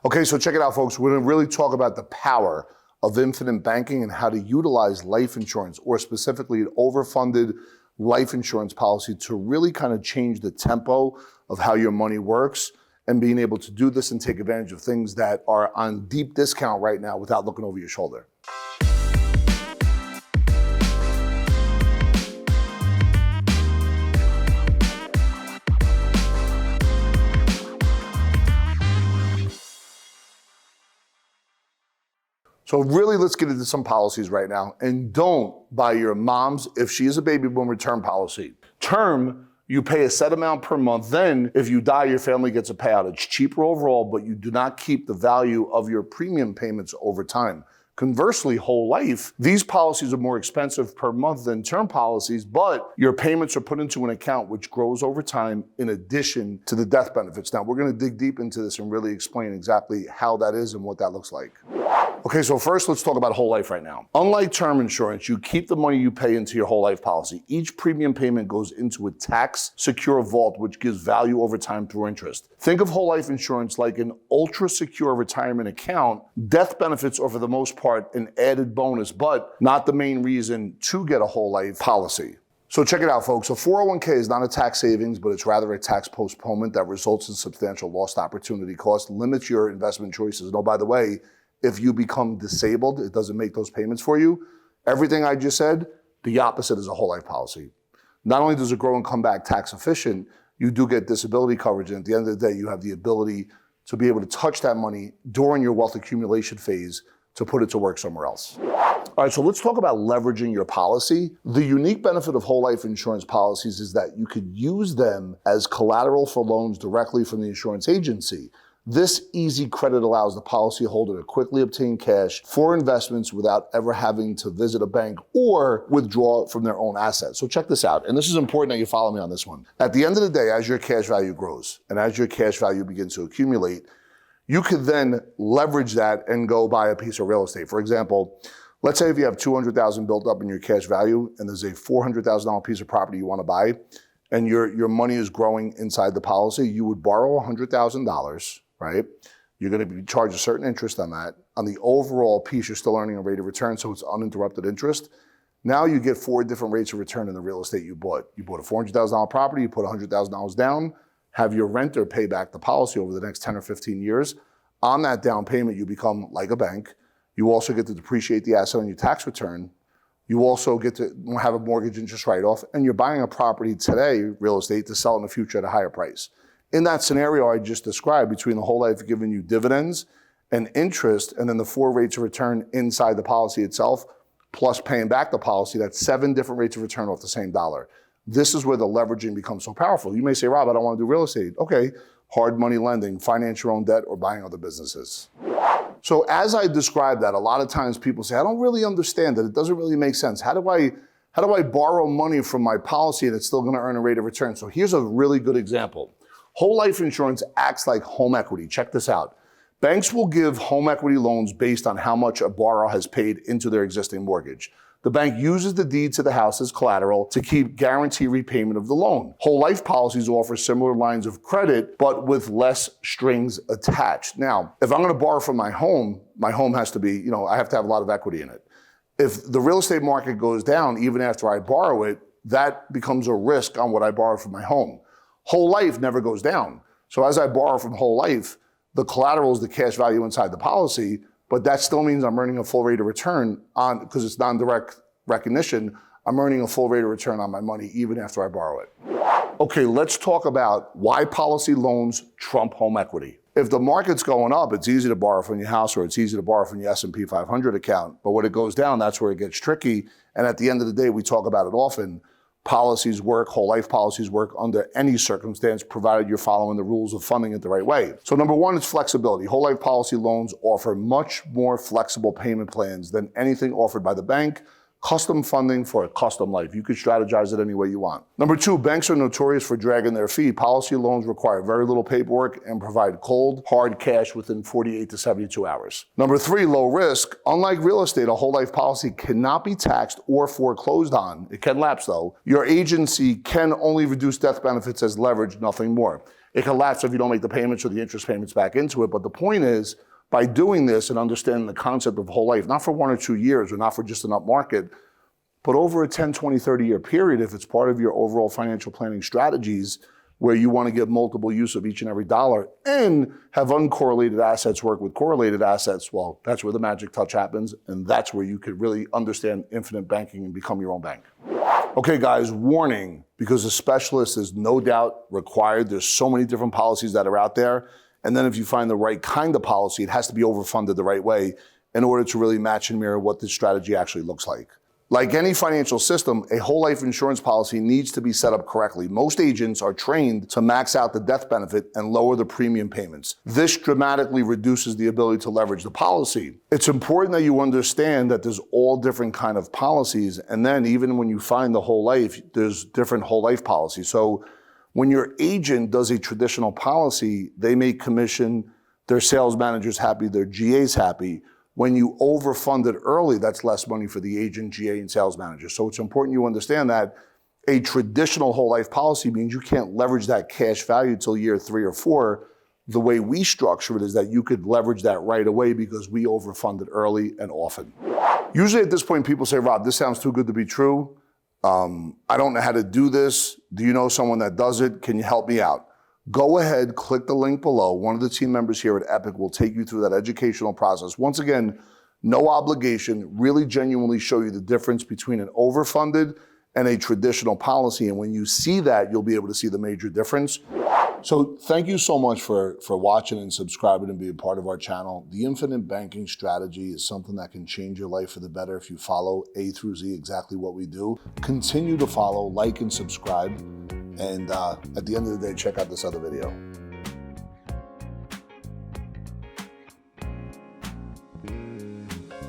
Okay, so check it out, folks. We're gonna really talk about the power of infinite banking and how to utilize life insurance, or specifically an overfunded life insurance policy, to really kind of change the tempo of how your money works, and being able to do this and take advantage of things that are on deep discount right now without looking over your shoulder. So really, let's get into some policies right now. And don't buy your mom's, if she is a baby boomer, term policy. Term, you pay a set amount per month. Then if you die, your family gets a payout. It's cheaper overall, but you do not keep the value of your premium payments over time. Conversely, whole life, these policies are more expensive per month than term policies, but your payments are put into an account which grows over time in addition to the death benefits. Now, we're gonna dig deep into this and really explain exactly how that is and what that looks like. Okay, so first let's talk about whole life right now. Unlike term insurance, you keep the money you pay into your whole life policy. Each premium payment goes into a tax-secure vault, which gives value over time through interest. Think of whole life insurance like an ultra-secure retirement account. Death benefits are, for the most part, an added bonus, but not the main reason to get a whole life policy. So check it out, folks. A 401k is not a tax savings, but it's rather a tax postponement that results in substantial lost opportunity cost, limits your investment choices. And oh, by the way, if you become disabled, it doesn't make those payments for you. Everything I just said, the opposite is a whole life policy. Not only does it grow and come back tax efficient, you do get disability coverage. And at the end of the day, you have the ability to be able to touch that money during your wealth accumulation phase to put it to work somewhere else. All right, so let's talk about leveraging your policy. The unique benefit of whole life insurance policies is that you could use them as collateral for loans directly from the insurance agency. This easy credit allows the policyholder to quickly obtain cash for investments without ever having to visit a bank or withdraw from their own assets. So check this out, and this is important that you follow me on this one. At the end of the day, as your cash value grows and as your cash value begins to accumulate, you could then leverage that and go buy a piece of real estate. For example, let's say if you have $200,000 built up in your cash value and there's a $400,000 piece of property you want to buy, and your money is growing inside the policy, you would borrow $100,000, right? You're going to be charged a certain interest on that. On the overall piece, you're still earning a rate of return, so it's uninterrupted interest. Now you get 4 different rates of return in the real estate you bought. You bought a $400,000 property, you put $100,000 down, have your renter pay back the policy over the next 10 or 15 years. On that down payment, you become like a bank. You also get to depreciate the asset on your tax return. You also get to have a mortgage interest write-off, and you're buying a property today, real estate, to sell in the future at a higher price. In that scenario I just described, between the whole life giving you dividends and interest, and then the 4 rates of return inside the policy itself, plus paying back the policy, that's 7 different rates of return off the same dollar. This is where the leveraging becomes so powerful. You may say, Rob, I don't want to do real estate. Okay, hard money lending, finance your own debt, or buying other businesses. So as I described that, a lot of times people say, I don't really understand it. It doesn't really make sense. How do I borrow money from my policy and it's still going to earn a rate of return? So here's a really good example. Whole life insurance acts like home equity. Check this out. Banks will give home equity loans based on how much a borrower has paid into their existing mortgage. The bank uses the deed to the house as collateral to keep guarantee repayment of the loan. Whole life policies offer similar lines of credit, but with less strings attached. Now, if I'm going to borrow from my home has to be, I have to have a lot of equity in it. If the real estate market goes down, even after I borrow it, that becomes a risk on what I borrow from my home. Whole life never goes down. So as I borrow from whole life, the collateral is the cash value inside the policy, but that still means I'm earning a full rate of return on, because it's non-direct recognition, I'm earning a full rate of return on my money even after I borrow it. Okay, let's talk about why policy loans trump home equity. If the market's going up, it's easy to borrow from your house, or it's easy to borrow from your S&P 500 account. But when it goes down, that's where it gets tricky. And at the end of the day, we talk about it often. Policies work, whole life policies work under any circumstance, provided you're following the rules of funding it the right way. So number one is flexibility. Whole life policy loans offer much more flexible payment plans than anything offered by the bank. Custom funding for a custom life. You can strategize it any way you want. Number two, banks are notorious for dragging their feet. Policy loans require very little paperwork and provide cold, hard cash within 48 to 72 hours. Number three, low risk. Unlike real estate, a whole life policy cannot be taxed or foreclosed on. It can lapse though. Your agency can only reduce death benefits as leverage, nothing more. It can lapse if you don't make the payments or the interest payments back into it. But the point is, by doing this and understanding the concept of whole life, not for 1 or 2 years or not for just an up market, but over a 10, 20, 30-year period, if it's part of your overall financial planning strategies where you want to get multiple use of each and every dollar and have uncorrelated assets work with correlated assets, well, that's where the magic touch happens, and that's where you could really understand infinite banking and become your own bank. Okay, guys, warning, because a specialist is no doubt required. There's so many different policies that are out there, and then if you find the right kind of policy, it has to be overfunded the right way in order to really match and mirror what this strategy actually looks like. Like any financial system, a whole life insurance policy needs to be set up correctly. Most agents are trained to max out the death benefit and lower the premium payments. This dramatically reduces the ability to leverage the policy. It's important that you understand that there's all different kind of policies, and then even when you find the whole life, there's different whole life policies. So when your agent does a traditional policy, they make commission, their sales manager's happy, their GA's happy. When you overfund it early, that's less money for the agent, GA, and sales manager. So it's important you understand that a traditional whole life policy means you can't leverage that cash value till year 3 or 4. The way we structure it is that you could leverage that right away because we overfund it early and often. Usually at this point, people say, Rob, this sounds too good to be true. I don't know how to do this. Do you know someone that does it? Can you help me out? Go ahead, click the link below. One of the team members here at Epic will take you through that educational process. Once again, no obligation, really genuinely show you the difference between an overfunded and a traditional policy. And when you see that, you'll be able to see the major difference. So thank you so much for watching and subscribing and being part of our channel. The infinite banking strategy is something that can change your life for the better if you follow A through Z exactly what we do. Continue to follow, like, and subscribe. And at the end of the day, check out this other video.